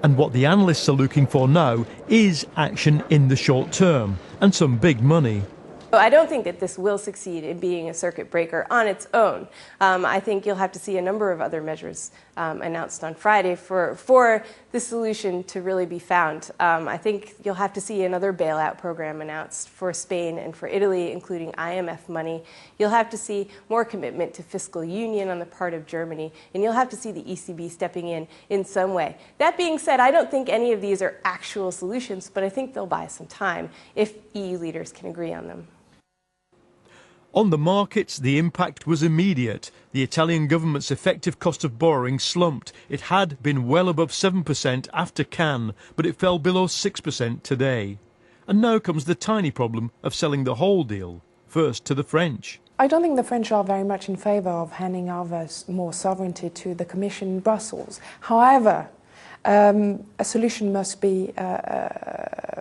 And what the analysts are looking for now is action in the short term, and some big money. I don't think that this will succeed in being a circuit breaker on its own. I think you'll have to see a number of other measures announced on Friday for the solution to really be found. I think you'll have to see another bailout program announced for Spain and for Italy, including IMF money. You'll have to see more commitment to fiscal union on the part of Germany, and you'll have to see the ECB stepping in some way. That being said, I don't think any of these are actual solutions, but I think they'll buy some time if EU leaders can agree on them. On the markets, the impact was immediate. The Italian government's effective cost of borrowing slumped. It had been well above 7% after Cannes, but it fell below 6% today. And now comes the tiny problem of selling the whole deal, first to the French. I don't think the French are very much in favour of handing over more sovereignty to the Commission in Brussels. However, a solution must be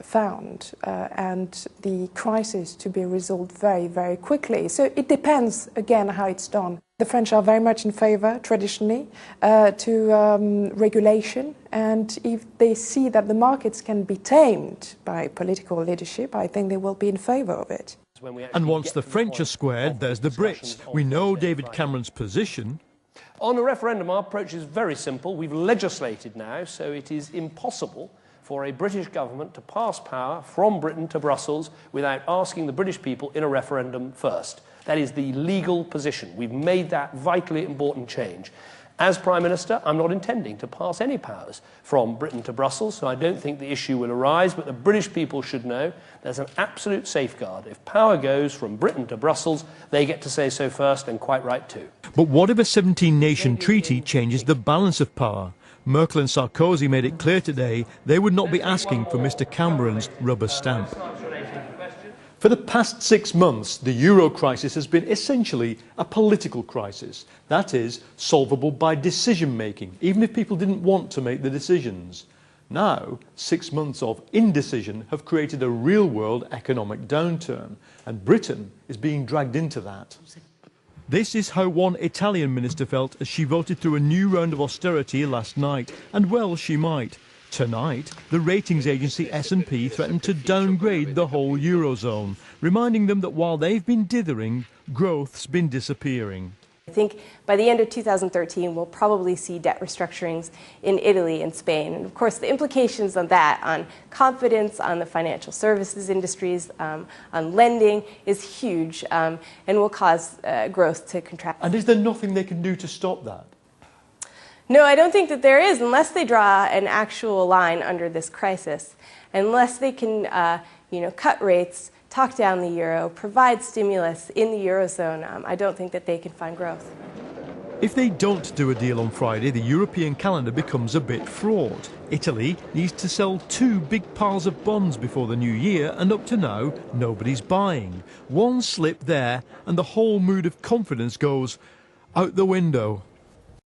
found and the crisis to be resolved very, very quickly. So it depends, again, how it's done. The French are very much in favour, traditionally, to regulation, and if they see that the markets can be tamed by political leadership, I think they will be in favour of it. And once the French are squared, there's the Brits. We know David Cameron's position. On the referendum, our approach is very simple. We've legislated now, so it is impossible for a British government to pass power from Britain to Brussels without asking the British people in a referendum first. That is the legal position. We've made that vitally important change. As Prime Minister, I'm not intending to pass any powers from Britain to Brussels, so I don't think the issue will arise, but the British people should know there's an absolute safeguard. If power goes from Britain to Brussels, they get to say so first, and quite right too. But what if a 17-nation treaty changes the balance of power? Merkel and Sarkozy made it clear today they would not be asking for Mr Cameron's rubber stamp. For the past 6 months, the euro crisis has been essentially a political crisis. That is, solvable by decision-making, even if people didn't want to make the decisions. Now, 6 months of indecision have created a real-world economic downturn, and Britain is being dragged into that. This is how one Italian minister felt as she voted through a new round of austerity last night, and well she might. Tonight, the ratings agency S&P threatened to downgrade the whole Eurozone, reminding them that while they've been dithering, growth's been disappearing. I think by the end of 2013, we'll probably see debt restructurings in Italy and Spain. And of course, the implications on that, on confidence, on the financial services industries, on lending, is huge and will cause growth to contract. And is there nothing they can do to stop that? No, I don't think that there is, unless they draw an actual line under this crisis, unless they can cut rates, talk down the euro, provide stimulus in the Eurozone. I don't think that they can find growth. If they don't do a deal on Friday, the European calendar becomes a bit fraught. Italy needs to sell 2 big piles of bonds before the new year, and up to now, nobody's buying. One slip there, and the whole mood of confidence goes out the window.